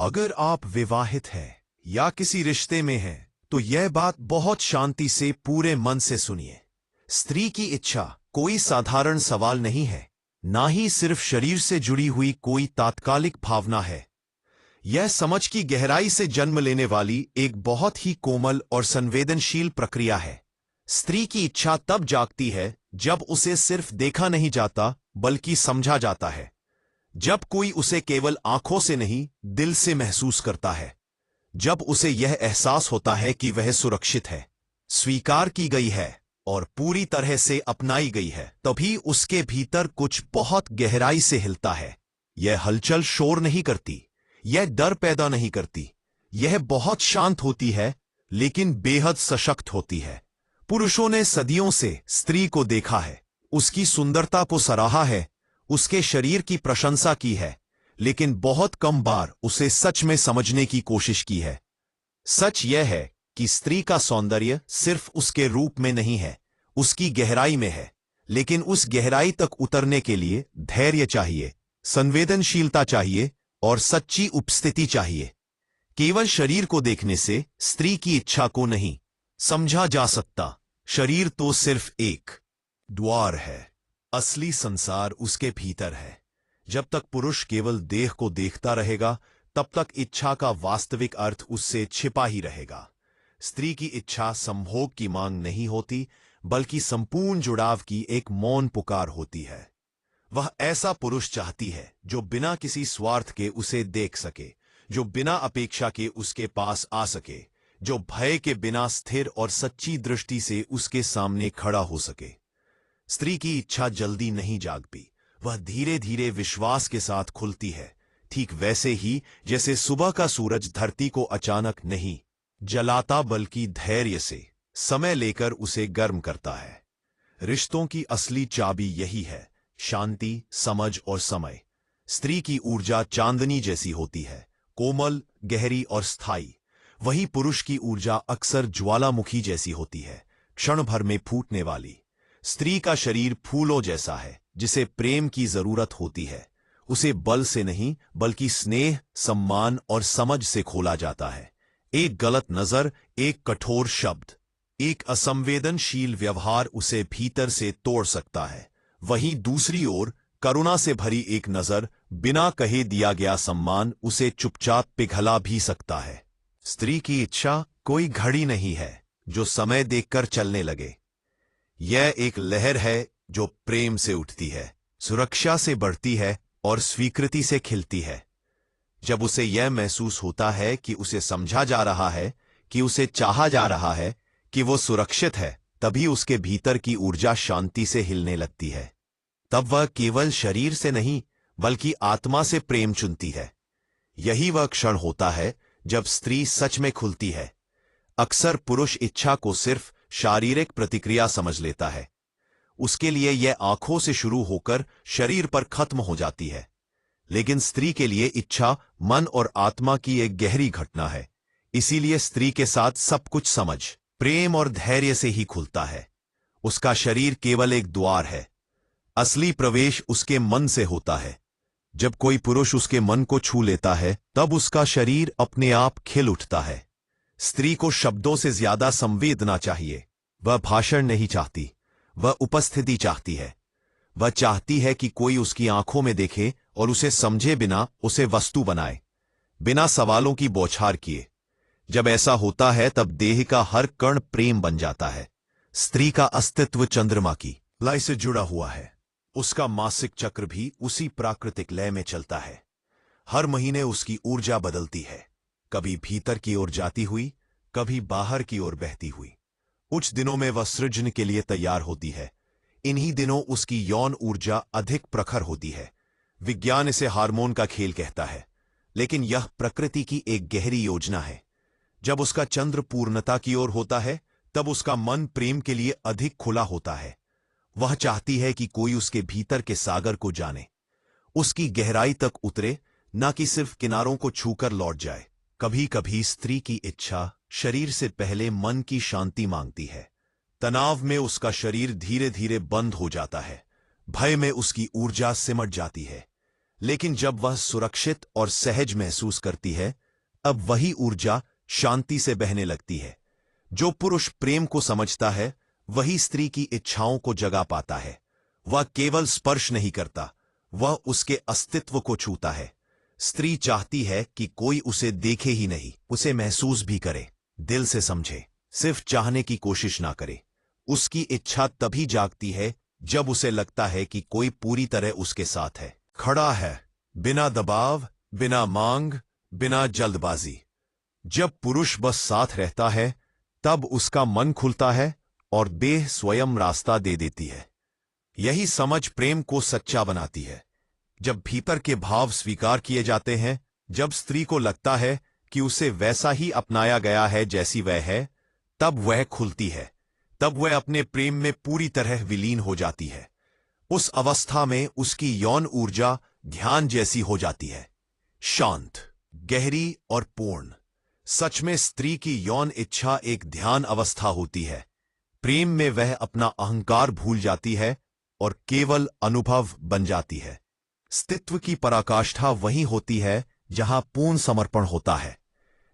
अगर आप विवाहित हैं या किसी रिश्ते में हैं, तो यह बात बहुत शांति से पूरे मन से सुनिए। स्त्री की इच्छा कोई साधारण सवाल नहीं है, ना ही सिर्फ शरीर से जुड़ी हुई कोई तात्कालिक भावना है। यह समझ की गहराई से जन्म लेने वाली एक बहुत ही कोमल और संवेदनशील प्रक्रिया है। स्त्री की इच्छा तब जागती है जब उसे सिर्फ देखा नहीं जाता, बल्कि समझा जाता है। जब कोई उसे केवल आंखों से नहीं, दिल से महसूस करता है। जब उसे यह एहसास होता है कि वह सुरक्षित है, स्वीकार की गई है और पूरी तरह से अपनाई गई है, तभी उसके भीतर कुछ बहुत गहराई से हिलता है। यह हलचल शोर नहीं करती, यह डर पैदा नहीं करती। यह बहुत शांत होती है, लेकिन बेहद सशक्त होती है। पुरुषों ने सदियों से स्त्री को देखा है, उसकी सुंदरता को सराहा है, उसके शरीर की प्रशंसा की है, लेकिन बहुत कम बार उसे सच में समझने की कोशिश की है। सच यह है कि स्त्री का सौंदर्य सिर्फ उसके रूप में नहीं है, उसकी गहराई में है। लेकिन उस गहराई तक उतरने के लिए धैर्य चाहिए, संवेदनशीलता चाहिए और सच्ची उपस्थिति चाहिए। केवल शरीर को देखने से स्त्री की इच्छा को नहीं समझा जा सकता। शरीर तो सिर्फ एक द्वार है, असली संसार उसके भीतर है। जब तक पुरुष केवल देह को देखता रहेगा, तब तक इच्छा का वास्तविक अर्थ उससे छिपा ही रहेगा। स्त्री की इच्छा संभोग की मांग नहीं होती, बल्कि संपूर्ण जुड़ाव की एक मौन पुकार होती है। वह ऐसा पुरुष चाहती है जो बिना किसी स्वार्थ के उसे देख सके, जो बिना अपेक्षा के उसके पास आ सके, जो भय के बिना स्थिर और सच्ची दृष्टि से उसके सामने खड़ा हो सके। स्त्री की इच्छा जल्दी नहीं जागती, वह धीरे धीरे विश्वास के साथ खुलती है, ठीक वैसे ही जैसे सुबह का सूरज धरती को अचानक नहीं जलाता, बल्कि धैर्य से समय लेकर उसे गर्म करता है। रिश्तों की असली चाबी यही है, शांति, समझ और समय। स्त्री की ऊर्जा चांदनी जैसी होती है, कोमल, गहरी और स्थायी। वही पुरुष की ऊर्जा अक्सर ज्वालामुखी जैसी होती है, क्षण भर में फूटने वाली। स्त्री का शरीर फूलों जैसा है, जिसे प्रेम की जरूरत होती है। उसे बल से नहीं, बल्कि स्नेह, सम्मान और समझ से खोला जाता है। एक गलत नजर, एक कठोर शब्द, एक असंवेदनशील व्यवहार उसे भीतर से तोड़ सकता है। वहीं दूसरी ओर करुणा से भरी एक नजर, बिना कहे दिया गया सम्मान उसे चुपचाप पिघला भी सकता है। स्त्री की इच्छा कोई घड़ी नहीं है जो समय देखकर चलने लगे। यह एक लहर है जो प्रेम से उठती है, सुरक्षा से बढ़ती है और स्वीकृति से खिलती है। जब उसे यह महसूस होता है कि उसे समझा जा रहा है, कि उसे चाहा जा रहा है, कि वो सुरक्षित है, तभी उसके भीतर की ऊर्जा शांति से हिलने लगती है। तब वह केवल शरीर से नहीं, बल्कि आत्मा से प्रेम चुनती है। यही वह क्षण होता है जब स्त्री सच में खुलती है। अक्सर पुरुष इच्छा को सिर्फ शारीरिक प्रतिक्रिया समझ लेता है। उसके लिए यह आंखों से शुरू होकर शरीर पर खत्म हो जाती है। लेकिन स्त्री के लिए इच्छा मन और आत्मा की एक गहरी घटना है। इसीलिए स्त्री के साथ सब कुछ समझ, प्रेम और धैर्य से ही खुलता है। उसका शरीर केवल एक द्वार है, असली प्रवेश उसके मन से होता है। जब कोई पुरुष उसके मन को छू लेता है, तब उसका शरीर अपने आप खिल उठता है। स्त्री को शब्दों से ज्यादा संवेदना चाहिए। वह भाषण नहीं चाहती, वह उपस्थिति चाहती है। वह चाहती है कि कोई उसकी आंखों में देखे और उसे समझे बिना उसे वस्तु बनाए, बिना सवालों की बौछार किए। जब ऐसा होता है, तब देह का हर कण प्रेम बन जाता है। स्त्री का अस्तित्व चंद्रमा की लय से जुड़ा हुआ है। उसका मासिक चक्र भी उसी प्राकृतिक लय में चलता है। हर महीने उसकी ऊर्जा बदलती है, कभी भीतर की ओर जाती हुई, कभी बाहर की ओर बहती हुई। कुछ दिनों में वह सृजन के लिए तैयार होती है। इन्हीं दिनों उसकी यौन ऊर्जा अधिक प्रखर होती है। विज्ञान इसे हार्मोन का खेल कहता है, लेकिन यह प्रकृति की एक गहरी योजना है। जब उसका चंद्र पूर्णता की ओर होता है, तब उसका मन प्रेम के लिए अधिक खुला होता है। वह चाहती है कि कोई उसके भीतर के सागर को जाने, उसकी गहराई तक उतरे, न कि सिर्फ किनारों को छूकर लौट जाए। कभी कभी स्त्री की इच्छा शरीर से पहले मन की शांति मांगती है। तनाव में उसका शरीर धीरे धीरे बंद हो जाता है, भय में उसकी ऊर्जा सिमट जाती है। लेकिन जब वह सुरक्षित और सहज महसूस करती है, अब वही ऊर्जा शांति से बहने लगती है। जो पुरुष प्रेम को समझता है, वही स्त्री की इच्छाओं को जगा पाता है। वह केवल स्पर्श नहीं करता, वह उसके अस्तित्व को छूता है। स्त्री चाहती है कि कोई उसे देखे ही नहीं, उसे महसूस भी करे, दिल से समझे, सिर्फ चाहने की कोशिश ना करे। उसकी इच्छा तभी जागती है जब उसे लगता है कि कोई पूरी तरह उसके साथ है, खड़ा है, बिना दबाव, बिना मांग, बिना जल्दबाजी। जब पुरुष बस साथ रहता है, तब उसका मन खुलता है और देह स्वयं रास्ता दे देती है। यही समझ प्रेम को सच्चा बनाती है। जब भीतर के भाव स्वीकार किए जाते हैं, जब स्त्री को लगता है कि उसे वैसा ही अपनाया गया है जैसी वह है, तब वह खुलती है, तब वह अपने प्रेम में पूरी तरह विलीन हो जाती है। उस अवस्था में उसकी यौन ऊर्जा ध्यान जैसी हो जाती है, शांत, गहरी और पूर्ण। सच में स्त्री की यौन इच्छा एक ध्यान अवस्था होती है। प्रेम में वह अपना अहंकार भूल जाती है और केवल अनुभव बन जाती है। अस्तित्व की पराकाष्ठा वही होती है जहां पूर्ण समर्पण होता है।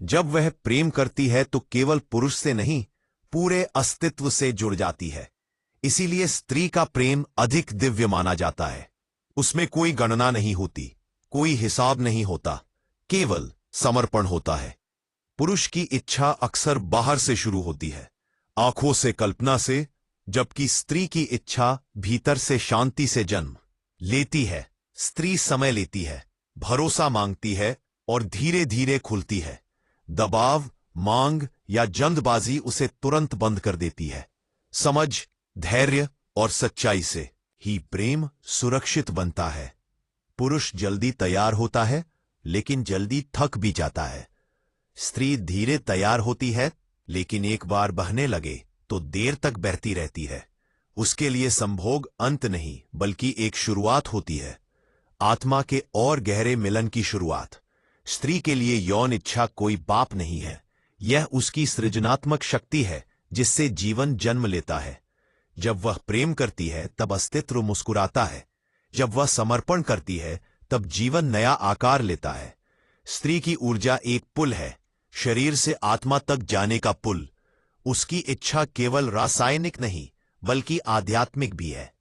जब वह प्रेम करती है तो केवल पुरुष से नहीं, पूरे अस्तित्व से जुड़ जाती है। इसीलिए स्त्री का प्रेम अधिक दिव्य माना जाता है। उसमें कोई गणना नहीं होती, कोई हिसाब नहीं होता, केवल समर्पण होता है। पुरुष की इच्छा अक्सर बाहर से शुरू होती है, आंखों से, कल्पना से, जबकि स्त्री की इच्छा भीतर से शांति से जन्म लेती है। स्त्री समय लेती है, भरोसा मांगती है और धीरे धीरे खुलती है। दबाव, मांग या जल्दबाजी उसे तुरंत बंद कर देती है। समझ, धैर्य और सच्चाई से ही प्रेम सुरक्षित बनता है। पुरुष जल्दी तैयार होता है, लेकिन जल्दी थक भी जाता है। स्त्री धीरे तैयार होती है, लेकिन एक बार बहने लगे तो देर तक बहती रहती है। उसके लिए संभोग अंत नहीं, बल्कि एक शुरुआत होती है, आत्मा के और गहरे मिलन की शुरुआत। स्त्री के लिए यौन इच्छा कोई पाप नहीं है, यह उसकी सृजनात्मक शक्ति है जिससे जीवन जन्म लेता है। जब वह प्रेम करती है तब अस्तित्व मुस्कुराता है, जब वह समर्पण करती है तब जीवन नया आकार लेता है। स्त्री की ऊर्जा एक पुल है, शरीर से आत्मा तक जाने का पुल। उसकी इच्छा केवल रासायनिक नहीं, बल्कि आध्यात्मिक भी है।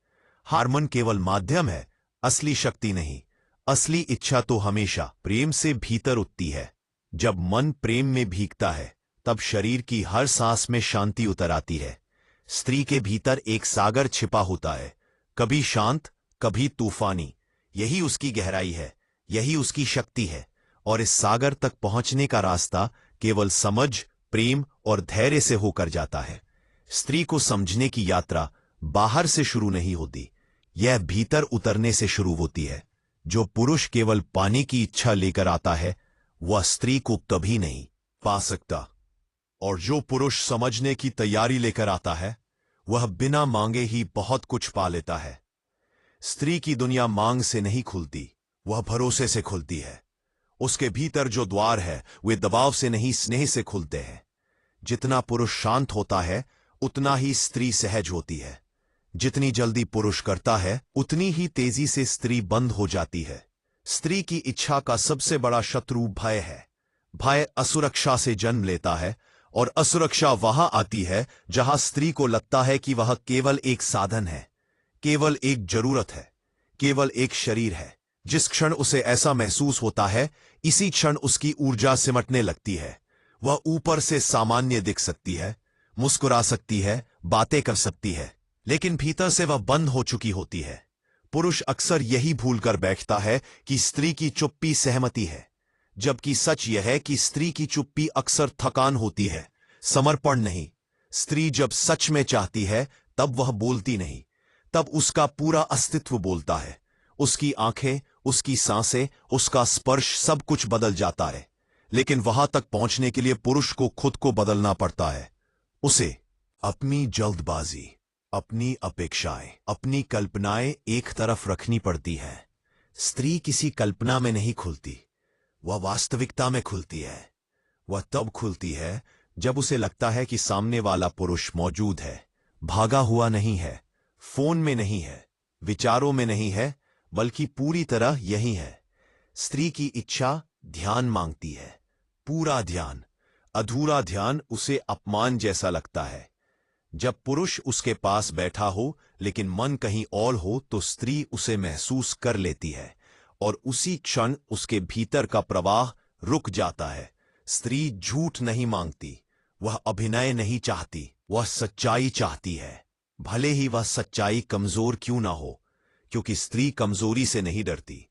हार्मोन केवल माध्यम है, असली शक्ति नहीं। असली इच्छा तो हमेशा प्रेम से भीतर उठती है। जब मन प्रेम में भीगता है, तब शरीर की हर सांस में शांति उतर आती है। स्त्री के भीतर एक सागर छिपा होता है, कभी शांत, कभी तूफानी। यही उसकी गहराई है, यही उसकी शक्ति है। और इस सागर तक पहुंचने का रास्ता केवल समझ, प्रेम और धैर्य से होकर जाता है। स्त्री को समझने की यात्रा बाहर से शुरू नहीं होती, यह भीतर उतरने से शुरू होती है। जो पुरुष केवल पाने की इच्छा लेकर आता है, वह स्त्री को कभी नहीं पा सकता। और जो पुरुष समझने की तैयारी लेकर आता है, वह बिना मांगे ही बहुत कुछ पा लेता है। स्त्री की दुनिया मांग से नहीं खुलती, वह भरोसे से खुलती है। उसके भीतर जो द्वार है, वे दबाव से नहीं, स्नेह से खुलते हैं। जितना पुरुष शांत होता है, उतना ही स्त्री सहज होती है। जितनी जल्दी पुरुष करता है, उतनी ही तेजी से स्त्री बंद हो जाती है। स्त्री की इच्छा का सबसे बड़ा शत्रु भय है। भय असुरक्षा से जन्म लेता है, और असुरक्षा वहां आती है जहां स्त्री को लगता है कि वह केवल एक साधन है, केवल एक जरूरत है, केवल एक शरीर है। जिस क्षण उसे ऐसा महसूस होता है, इसी क्षण उसकी ऊर्जा सिमटने लगती है। वह ऊपर से सामान्य दिख सकती है, मुस्कुरा सकती है, बातें कर सकती है, लेकिन भीतर से वह बंद हो चुकी होती है। पुरुष अक्सर यही भूलकर बैठता है कि स्त्री की चुप्पी सहमति है, जबकि सच यह है कि स्त्री की चुप्पी अक्सर थकान होती है, समर्पण नहीं। स्त्री जब सच में चाहती है, तब वह बोलती नहीं, तब उसका पूरा अस्तित्व बोलता है। उसकी आंखें, उसकी सांसें, उसका स्पर्श, सब कुछ बदल जाता है। लेकिन वहां तक पहुंचने के लिए पुरुष को खुद को बदलना पड़ता है। उसे अपनी जल्दबाजी, अपनी अपेक्षाएं, अपनी कल्पनाएं एक तरफ रखनी पड़ती है। स्त्री किसी कल्पना में नहीं खुलती, वह वास्तविकता में खुलती है। वह तब खुलती है जब उसे लगता है कि सामने वाला पुरुष मौजूद है, भागा हुआ नहीं है, फोन में नहीं है, विचारों में नहीं है, बल्कि पूरी तरह यही है। स्त्री की इच्छा ध्यान मांगती है, पूरा ध्यान। अधूरा ध्यान उसे अपमान जैसा लगता है। जब पुरुष उसके पास बैठा हो लेकिन मन कहीं और हो तो स्त्री उसे महसूस कर लेती है और उसी क्षण उसके भीतर का प्रवाह रुक जाता है। स्त्री झूठ नहीं मांगती, वह अभिनय नहीं चाहती, वह सच्चाई चाहती है, भले ही वह सच्चाई कमजोर क्यों ना हो, क्योंकि स्त्री कमजोरी से नहीं डरती,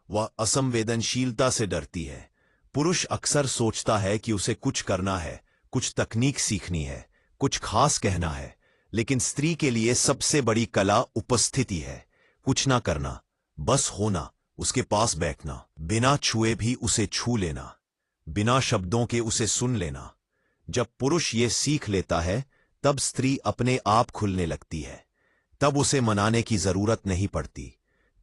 वह असंवेदनशीलता से डरती है। पुरुष अक्सर सोचता है कि उसे कुछ करना है, कुछ तकनीक सीखनी है, कुछ खास कहना है, लेकिन स्त्री के लिए सबसे बड़ी कला उपस्थिति है। कुछ ना करना, बस होना, उसके पास बैठना, बिना छुए भी उसे छू लेना, बिना शब्दों के उसे सुन लेना। जब पुरुष ये सीख लेता है तब स्त्री अपने आप खुलने लगती है। तब उसे मनाने की जरूरत नहीं पड़ती,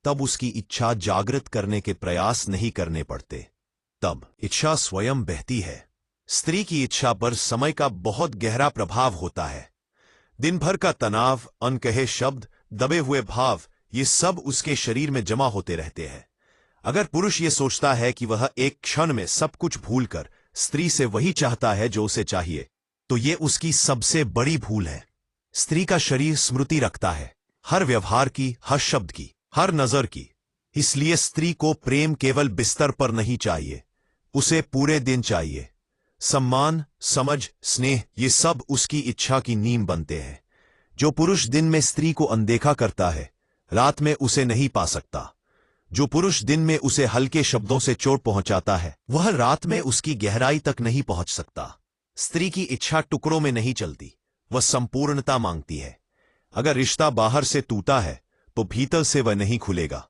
तब उसकी इच्छा जागृत करने के प्रयास नहीं करने पड़ते, तब इच्छा स्वयं बहती है। स्त्री की इच्छा पर समय का बहुत गहरा प्रभाव होता है। दिन भर का तनाव, अनकहे शब्द, दबे हुए भाव, ये सब उसके शरीर में जमा होते रहते हैं। अगर पुरुष ये सोचता है कि वह एक क्षण में सब कुछ भूलकर स्त्री से वही चाहता है जो उसे चाहिए, तो ये उसकी सबसे बड़ी भूल है। स्त्री का शरीर स्मृति रखता है, हर व्यवहार की, हर शब्द की, हर नजर की। इसलिए स्त्री को प्रेम केवल बिस्तर पर नहीं चाहिए, उसे पूरे दिन चाहिए। सम्मान, समझ, स्नेह, ये सब उसकी इच्छा की नींव बनते हैं। जो पुरुष दिन में स्त्री को अनदेखा करता है, रात में उसे नहीं पा सकता। जो पुरुष दिन में उसे हल्के शब्दों से चोट पहुंचाता है, वह रात में उसकी गहराई तक नहीं पहुंच सकता। स्त्री की इच्छा टुकड़ों में नहीं चलती, वह संपूर्णता मांगती है। अगर रिश्ता बाहर से टूटा है तो भीतर से वह नहीं खुलेगा।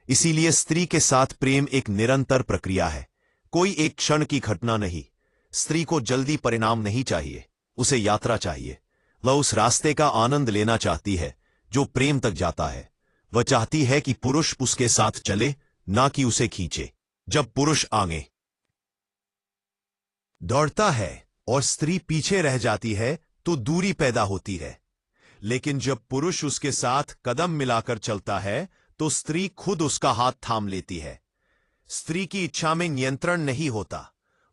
इसीलिए स्त्री के साथ प्रेम एक निरंतर प्रक्रिया है, कोई एक क्षण की घटना नहीं। स्त्री को जल्दी परिणाम नहीं चाहिए, उसे यात्रा चाहिए। वह उस रास्ते का आनंद लेना चाहती है जो प्रेम तक जाता है। वह चाहती है कि पुरुष उसके साथ चले, ना कि उसे खींचे। जब पुरुष आगे दौड़ता है और स्त्री पीछे रह जाती है तो दूरी पैदा होती है, लेकिन जब पुरुष उसके साथ कदम मिलाकर चलता है तो स्त्री खुद उसका हाथ थाम लेती है। स्त्री की इच्छा में नियंत्रण नहीं होता,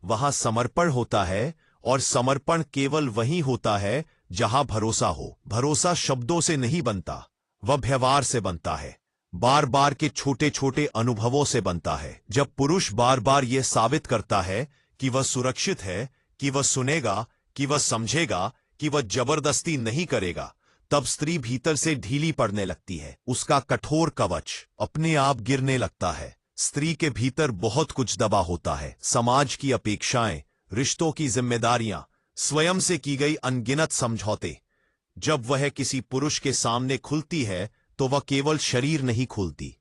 वहां समर्पण होता है, और समर्पण केवल वहीं होता है जहां भरोसा हो। भरोसा शब्दों से नहीं बनता, वह व्यवहार से बनता है, बार बार के छोटे छोटे अनुभवों से बनता है। जब पुरुष बार बार यह साबित करता है कि वह सुरक्षित है, कि वह सुनेगा, कि वह समझेगा, कि वह जबरदस्ती नहीं करेगा, तब स्त्री भीतर से ढीली पड़ने लगती है। उसका कठोर कवच अपने आप गिरने लगता है। स्त्री के भीतर बहुत कुछ दबा होता है, समाज की अपेक्षाएं, रिश्तों की जिम्मेदारियां, स्वयं से की गई अनगिनत समझौते। जब वह किसी पुरुष के सामने खुलती है तो वह केवल शरीर नहीं खोलती,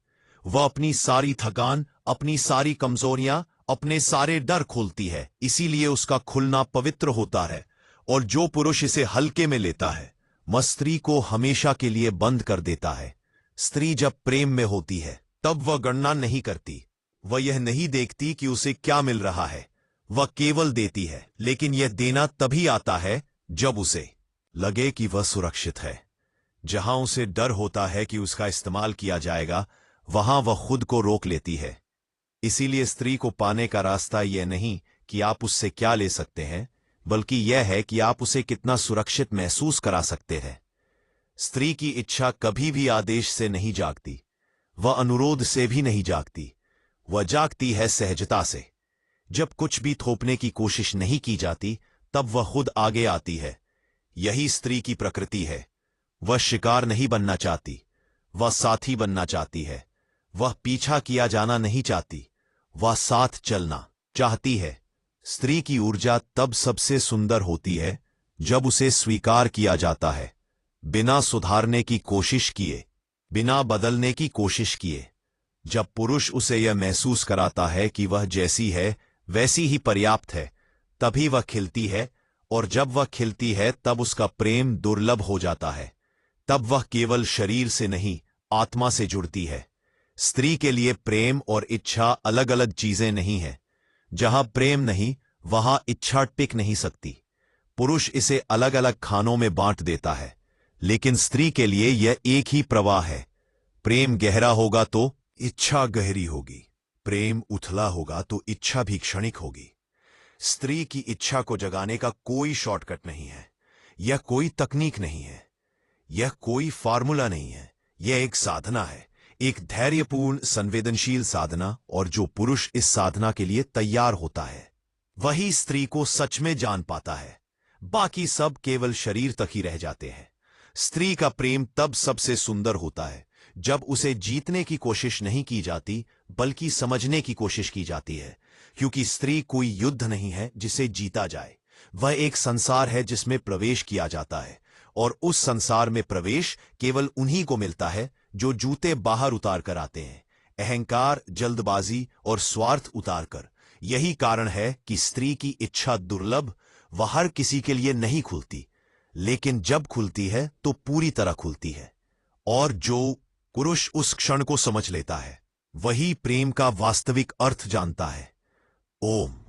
वह अपनी सारी थकान, अपनी सारी कमजोरियां, अपने सारे डर खोलती है। इसीलिए उसका खुलना पवित्र होता है, और जो पुरुष इसे हल्के में लेता है वह स्त्री को हमेशा के लिए बंद कर देता है। स्त्री जब प्रेम में होती है तब वह गणना नहीं करती, वह यह नहीं देखती कि उसे क्या मिल रहा है, वह केवल देती है। लेकिन यह देना तभी आता है जब उसे लगे कि वह सुरक्षित है। जहां उसे डर होता है कि उसका इस्तेमाल किया जाएगा, वहां वह खुद को रोक लेती है। इसीलिए स्त्री को पाने का रास्ता यह नहीं कि आप उससे क्या ले सकते हैं, बल्कि यह है कि आप उसे कितना सुरक्षित महसूस करा सकते हैं। स्त्री की इच्छा कभी भी आदेश से नहीं जागती, वह अनुरोध से भी नहीं जागती, वह जागती है सहजता से। जब कुछ भी थोपने की कोशिश नहीं की जाती तब वह खुद आगे आती है। यही स्त्री की प्रकृति है। वह शिकार नहीं बनना चाहती, वह साथी बनना चाहती है। वह पीछा किया जाना नहीं चाहती, वह साथ चलना चाहती है। स्त्री की ऊर्जा तब सबसे सुंदर होती है जब उसे स्वीकार किया जाता है, बिना सुधारने की कोशिश किए, बिना बदलने की कोशिश किए। जब पुरुष उसे यह महसूस कराता है कि वह जैसी है वैसी ही पर्याप्त है, तभी वह खिलती है, और जब वह खिलती है तब उसका प्रेम दुर्लभ हो जाता है। तब वह केवल शरीर से नहीं, आत्मा से जुड़ती है। स्त्री के लिए प्रेम और इच्छा अलग अलग चीजें नहीं हैं। जहां प्रेम नहीं वहां इच्छा टिक नहीं सकती। पुरुष इसे अलग अलग खानों में बांट देता है, लेकिन स्त्री के लिए यह एक ही प्रवाह है। प्रेम गहरा होगा तो इच्छा गहरी होगी, प्रेम उथला होगा तो इच्छा भी क्षणिक होगी। स्त्री की इच्छा को जगाने का कोई शॉर्टकट नहीं है, यह कोई तकनीक नहीं है, यह कोई फार्मूला नहीं है। यह एक साधना है, एक धैर्यपूर्ण संवेदनशील साधना। और जो पुरुष इस साधना के लिए तैयार होता है वही स्त्री को सच में जान पाता है। बाकी सब केवल शरीर तक ही रह जाते हैं। स्त्री का प्रेम तब सबसे सुंदर होता है जब उसे जीतने की कोशिश नहीं की जाती, बल्कि समझने की कोशिश की जाती है। क्योंकि स्त्री कोई युद्ध नहीं है जिसे जीता जाए, वह एक संसार है जिसमें प्रवेश किया जाता है। और उस संसार में प्रवेश केवल उन्हीं को मिलता है जो जूते बाहर उतार कर आते हैं, अहंकार, जल्दबाजी और स्वार्थ उतार कर। यही कारण है कि स्त्री की इच्छा दुर्लभ, वह हर किसी के लिए नहीं खुलती, लेकिन जब खुलती है तो पूरी तरह खुलती है। और जो पुरुष उस क्षण को समझ लेता है वही प्रेम का वास्तविक अर्थ जानता है। ओम।